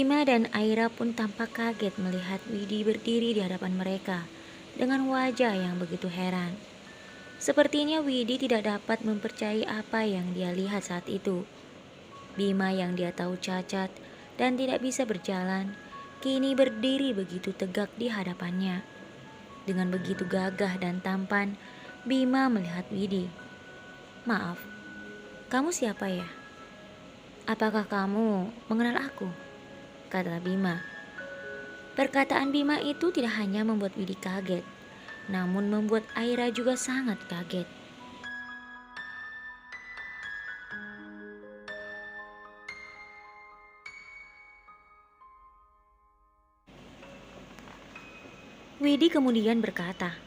Bima dan Aira pun tampak kaget melihat Widi berdiri di hadapan mereka dengan wajah yang begitu heran. Sepertinya Widi tidak dapat mempercayai apa yang dia lihat saat itu. Bima yang dia tahu cacat dan tidak bisa berjalan, kini berdiri begitu tegak di hadapannya. Dengan begitu gagah dan tampan, Bima melihat Widi. "Maaf, kamu siapa ya? Apakah kamu mengenal aku?" kata Bima. Perkataan Bima itu tidak hanya membuat Widi kaget, namun membuat Aira juga sangat kaget. Widi kemudian berkata,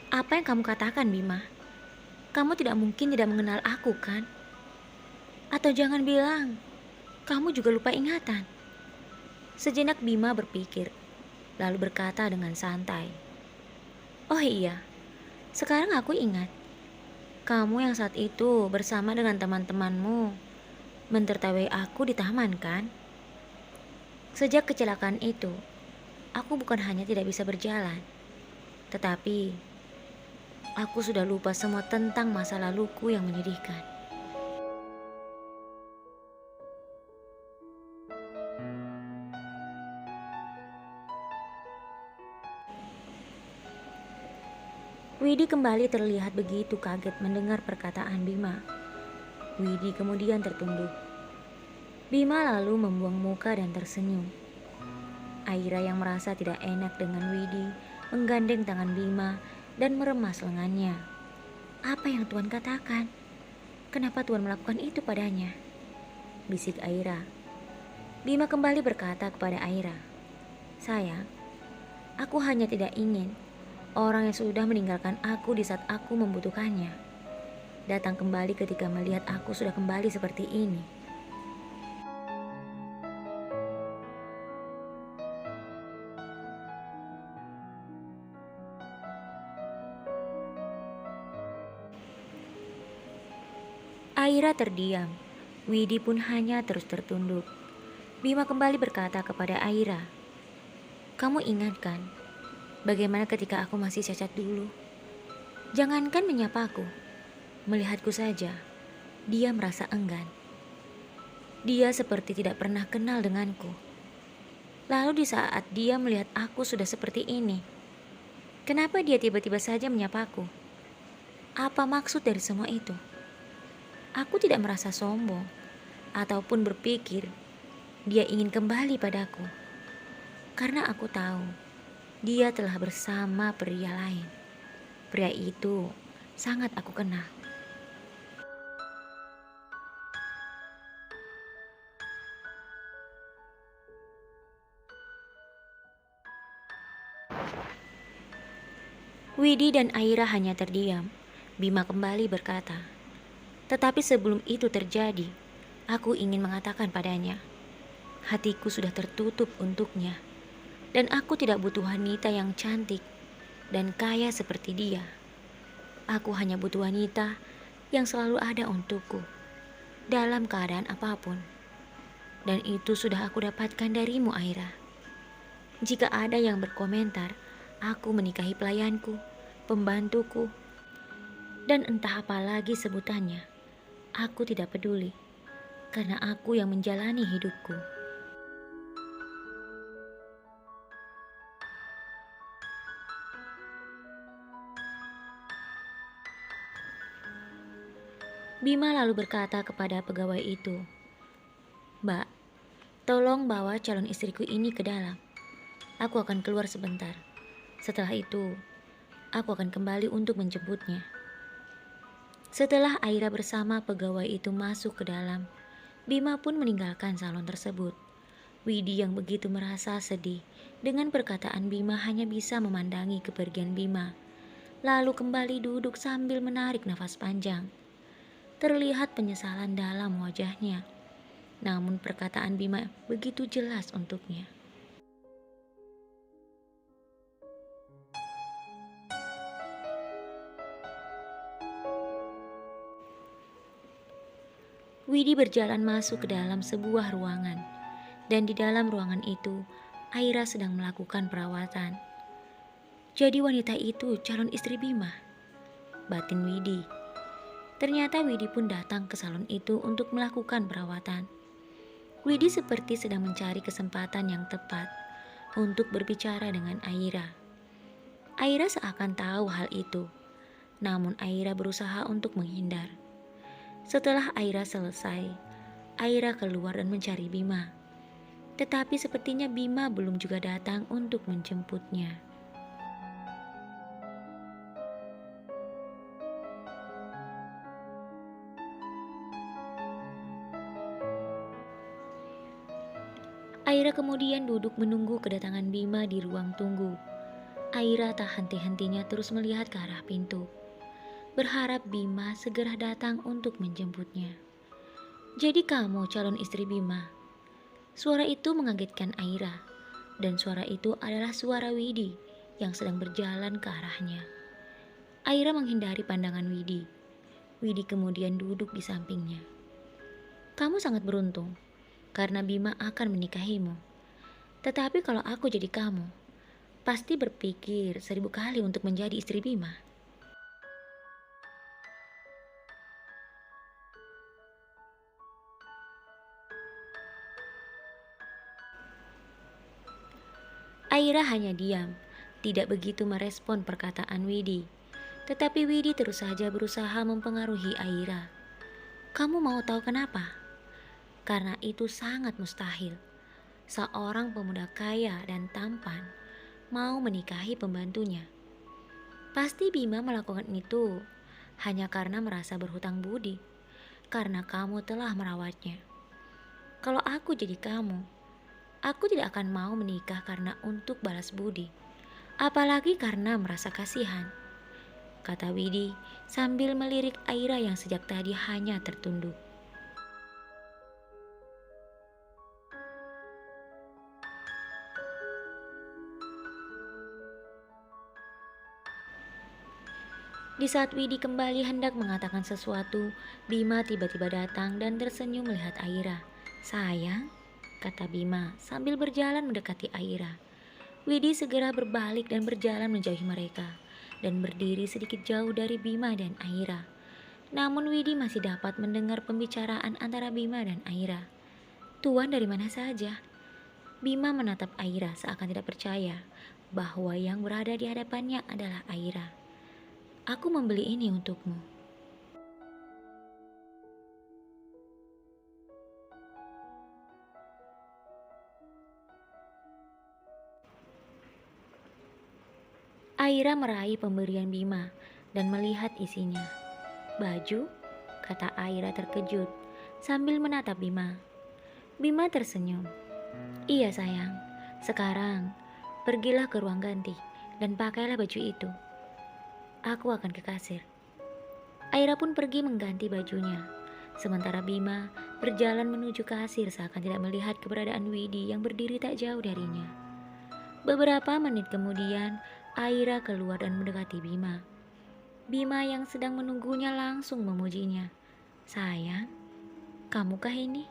"Apa yang kamu katakan, Bima? Kamu tidak mungkin tidak mengenal aku, kan? Atau jangan bilang, kamu juga lupa ingatan." Sejenak Bima berpikir, lalu berkata dengan santai, "Oh iya, sekarang aku ingat. Kamu yang saat itu bersama dengan teman-temanmu mentertawai aku di taman, kan? Sejak kecelakaan itu, aku bukan hanya tidak bisa berjalan, tetapi aku sudah lupa semua tentang masa laluku yang menyedihkan." Widi kembali terlihat begitu kaget mendengar perkataan Bima. Widi kemudian tertunduk. Bima lalu membuang muka dan tersenyum. Aira yang merasa tidak enak dengan Widi menggandeng tangan Bima dan meremas lengannya. "Apa yang Tuhan katakan? Kenapa Tuhan melakukan itu padanya?" bisik Aira. Bima kembali berkata kepada Aira, "Sayang, aku hanya tidak ingin orang yang sudah meninggalkan aku di saat aku membutuhkannya datang kembali ketika melihat aku sudah kembali seperti ini." Aira terdiam. Widi pun hanya terus tertunduk. Bima kembali berkata kepada Aira, "Kamu ingat kan, bagaimana ketika aku masih cacat dulu? Jangankan menyapaku, melihatku saja, dia merasa enggan. Dia seperti tidak pernah kenal denganku. Lalu di saat dia melihat aku sudah seperti ini, kenapa dia tiba-tiba saja menyapaku? Apa maksud dari semua itu? Aku tidak merasa sombong ataupun berpikir dia ingin kembali padaku, karena aku tahu dia telah bersama pria lain. Pria itu sangat aku kenal." Widi dan Aira hanya terdiam. Bima kembali berkata, "Tetapi sebelum itu terjadi, aku ingin mengatakan padanya, hatiku sudah tertutup untuknya. Dan aku tidak butuh wanita yang cantik dan kaya seperti dia. Aku hanya butuh wanita yang selalu ada untukku, dalam keadaan apapun. Dan itu sudah aku dapatkan darimu, Aira. Jika ada yang berkomentar, aku menikahi pelayanku, pembantuku, dan entah apa lagi sebutannya, aku tidak peduli, karena aku yang menjalani hidupku." Bima lalu berkata kepada pegawai itu, "Mbak, tolong bawa calon istriku ini ke dalam. Aku akan keluar sebentar. Setelah itu, aku akan kembali untuk menjemputnya." Setelah Aira bersama pegawai itu masuk ke dalam, Bima pun meninggalkan salon tersebut. Widi yang begitu merasa sedih dengan perkataan Bima hanya bisa memandangi kepergian Bima, lalu kembali duduk sambil menarik nafas panjang. Terlihat penyesalan dalam wajahnya, namun perkataan Bima begitu jelas untuknya. Widi berjalan masuk ke dalam sebuah ruangan Dan di dalam ruangan itu, Aira sedang melakukan perawatan. Jadi wanita itu calon istri Bima, batin Widi. Ternyata Widi pun datang ke salon itu untuk melakukan perawatan. Widi seperti sedang mencari kesempatan yang tepat untuk berbicara dengan Aira. Aira seakan tahu hal itu, namun Aira berusaha untuk menghindar. Setelah Aira selesai, Aira keluar dan mencari Bima. Tetapi sepertinya Bima belum juga datang untuk menjemputnya. Aira kemudian duduk menunggu kedatangan Bima di ruang tunggu. Aira tak henti-hentinya terus melihat ke arah pintu, berharap Bima segera datang untuk menjemputnya. Jadi kamu calon istri Bima? Suara itu mengagetkan Aira, dan suara itu adalah suara Widi yang sedang berjalan ke arahnya. Aira menghindari pandangan Widi. Widi kemudian duduk di sampingnya. Kamu sangat beruntung, karena Bima akan menikahimu. Tetapi kalau aku jadi kamu, pasti berpikir 1000 kali untuk menjadi istri Bima. Aira hanya diam, tidak begitu merespon perkataan Widi. Tetapi Widi terus saja berusaha mempengaruhi Aira. Kamu mau tahu kenapa? Karena itu sangat mustahil. Seorang pemuda kaya dan tampan mau menikahi pembantunya. Pasti Bima melakukan itu hanya karena merasa berhutang budi, karena kamu telah merawatnya. Kalau aku jadi kamu, aku tidak akan mau menikah karena untuk balas budi, apalagi karena merasa kasihan, kata Widi sambil melirik Aira yang sejak tadi hanya tertunduk. Di saat Widi kembali hendak mengatakan sesuatu, Bima tiba-tiba datang dan tersenyum melihat Aira. Sayang, kata Bima sambil berjalan mendekati Aira. Widi segera berbalik dan berjalan menjauhi mereka dan berdiri sedikit jauh dari Bima dan Aira. Namun Widi masih dapat mendengar pembicaraan antara Bima dan Aira. Tuan dari mana saja? Bima menatap Aira seakan tidak percaya bahwa yang berada di hadapannya adalah Aira. Aku membeli ini untukmu. Aira meraih pemberian Bima dan melihat isinya. Baju? Kata Aira terkejut sambil menatap Bima. Bima tersenyum. Iya sayang, sekarang pergilah ke ruang ganti dan pakailah baju itu. Aku akan ke kasir. Aira pun pergi mengganti bajunya. Sementara Bima berjalan menuju kasir seakan tidak melihat keberadaan Widi yang berdiri tak jauh darinya. Beberapa menit kemudian, Aira keluar dan mendekati Bima. Bima yang sedang menunggunya langsung memujinya. Sayang, kamukah ini?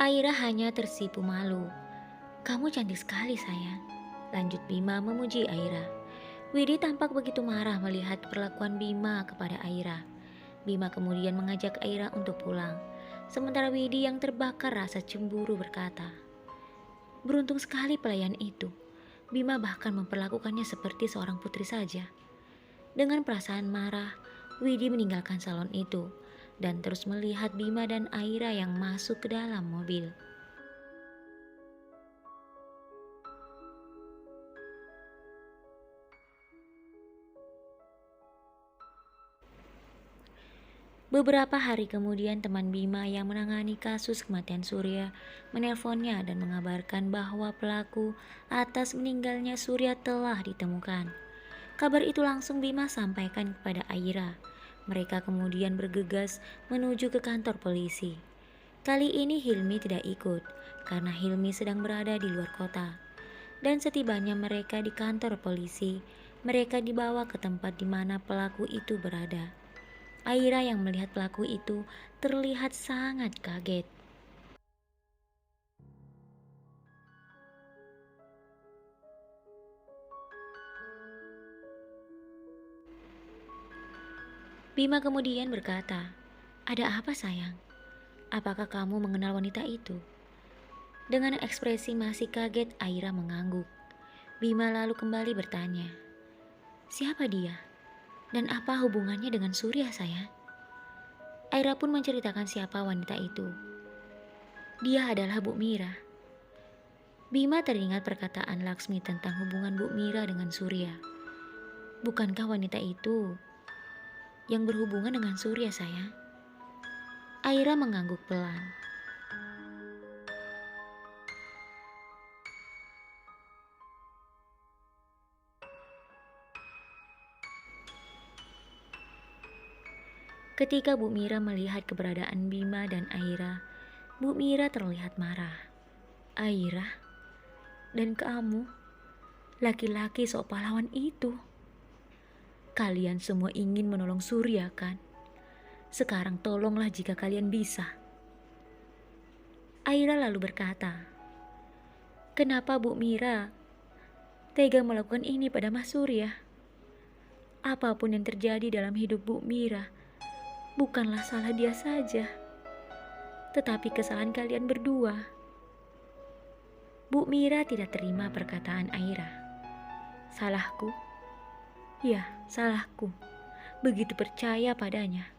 Aira hanya tersipu malu. Kamu cantik sekali sayang, lanjut Bima memuji Aira. Widi tampak begitu marah melihat perlakuan Bima kepada Aira. Bima kemudian mengajak Aira untuk pulang. Sementara Widi yang terbakar rasa cemburu berkata, beruntung sekali pelayan itu. Bima bahkan memperlakukannya seperti seorang putri saja. Dengan perasaan marah, Widi meninggalkan salon itu dan terus melihat Bima dan Aira yang masuk ke dalam mobil. Beberapa hari kemudian teman Bima yang menangani kasus kematian Surya menelponnya dan mengabarkan bahwa pelaku atas meninggalnya Surya telah ditemukan. Kabar itu langsung Bima sampaikan kepada Aira. Mereka kemudian bergegas menuju ke kantor polisi. Kali ini Hilmi tidak ikut karena Hilmi sedang berada di luar kota. Dan setibanya mereka di kantor polisi, mereka dibawa ke tempat di mana pelaku itu berada. Aira yang melihat pelaku itu terlihat sangat kaget. Bima kemudian berkata, "Ada apa sayang? Apakah kamu mengenal wanita itu?" Dengan ekspresi masih kaget, Aira mengangguk. Bima lalu kembali bertanya, "Siapa dia? Dan apa hubungannya dengan Surya, sayang?" Aira pun menceritakan siapa wanita itu. Dia adalah Bu Mira. Bima teringat perkataan Laksmi tentang hubungan Bu Mira dengan Surya. Bukankah wanita itu yang berhubungan dengan Surya, sayang? Aira mengangguk pelan. Ketika Bu Mira melihat keberadaan Bima dan Aira, Bu Mira terlihat marah. "Aira, dan kamu, laki-laki sok pahlawan itu. Kalian semua ingin menolong Surya, kan? Sekarang tolonglah jika kalian bisa." Aira lalu berkata, "Kenapa Bu Mira tega melakukan ini pada Mas Surya? Apapun yang terjadi dalam hidup Bu Mira, bukanlah salah dia saja, tetapi kesalahan kalian berdua." Bu Mira tidak terima perkataan Aira. "Salahku? Ya, salahku. Begitu percaya padanya,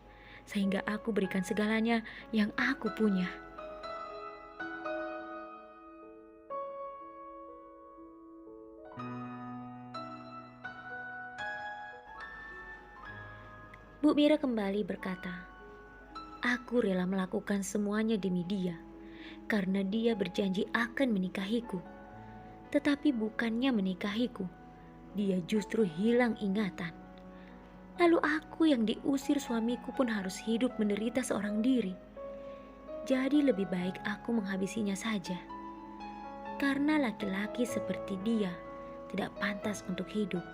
sehingga aku berikan segalanya yang aku punya." Bu Mira kembali berkata, "Aku rela melakukan semuanya demi dia, karena dia berjanji akan menikahiku. Tetapi bukannya menikahiku, dia justru hilang ingatan. Lalu aku yang diusir suamiku pun harus hidup menderita seorang diri. Jadi lebih baik aku menghabisinya saja. Karena laki-laki seperti dia tidak pantas untuk hidup.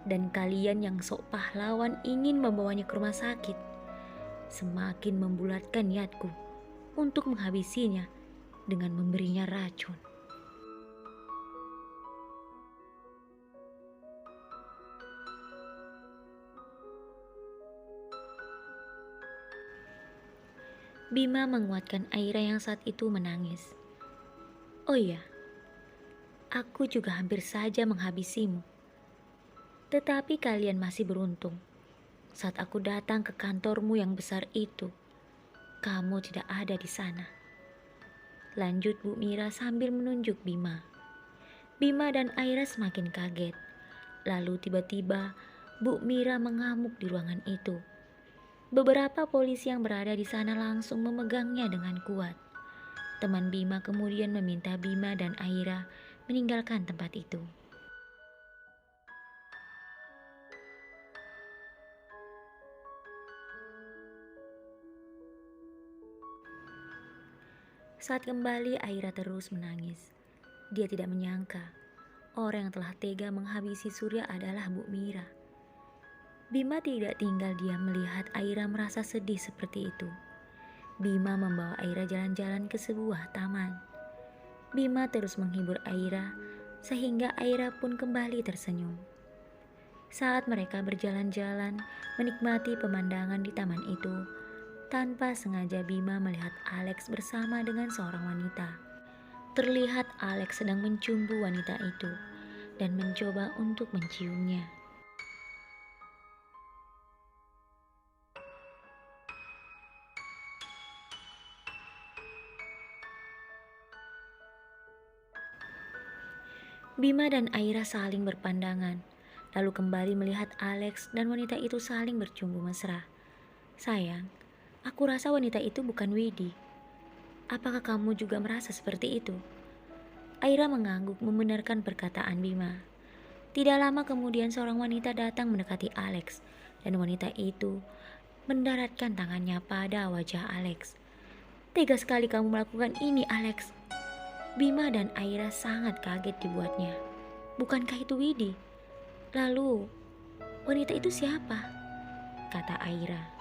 Dan kalian yang sok pahlawan ingin membawanya ke rumah sakit, semakin membulatkan niatku untuk menghabisinya dengan memberinya racun." Bima menguatkan Aira yang saat itu menangis. "Oh iya, aku juga hampir saja menghabisimu. Tetapi kalian masih beruntung. Saat aku datang ke kantormu yang besar itu, kamu tidak ada di sana." Lanjut Bu Mira sambil menunjuk Bima. Bima dan Aira semakin kaget. Lalu tiba-tiba Bu Mira mengamuk di ruangan itu. Beberapa polisi yang berada di sana langsung memegangnya dengan kuat. Teman Bima kemudian meminta Bima dan Aira meninggalkan tempat itu. Saat kembali, Aira terus menangis. Dia tidak menyangka orang yang telah tega menghabisi Surya adalah Bu Mira. Bima tidak tinggal diam melihat Aira merasa sedih seperti itu. Bima membawa Aira jalan-jalan ke sebuah taman. Bima terus menghibur Aira sehingga Aira pun kembali tersenyum. Saat mereka berjalan-jalan menikmati pemandangan di taman itu, tanpa sengaja Bima melihat Alex bersama dengan seorang wanita. Terlihat Alex sedang mencumbu wanita itu dan mencoba untuk menciumnya. Bima dan Aira saling berpandangan, lalu kembali melihat Alex dan wanita itu saling bercumbu mesra. "Sayang, aku rasa wanita itu bukan Widi. Apakah kamu juga merasa seperti itu?" Aira mengangguk membenarkan perkataan Bima. Tidak lama kemudian seorang wanita datang mendekati Alex, dan wanita itu mendaratkan tangannya pada wajah Alex. "Tega sekali kamu melakukan ini, Alex. Bima dan Aira sangat kaget dibuatnya. Bukankah itu Widi? Lalu, wanita itu siapa? Kata Aira.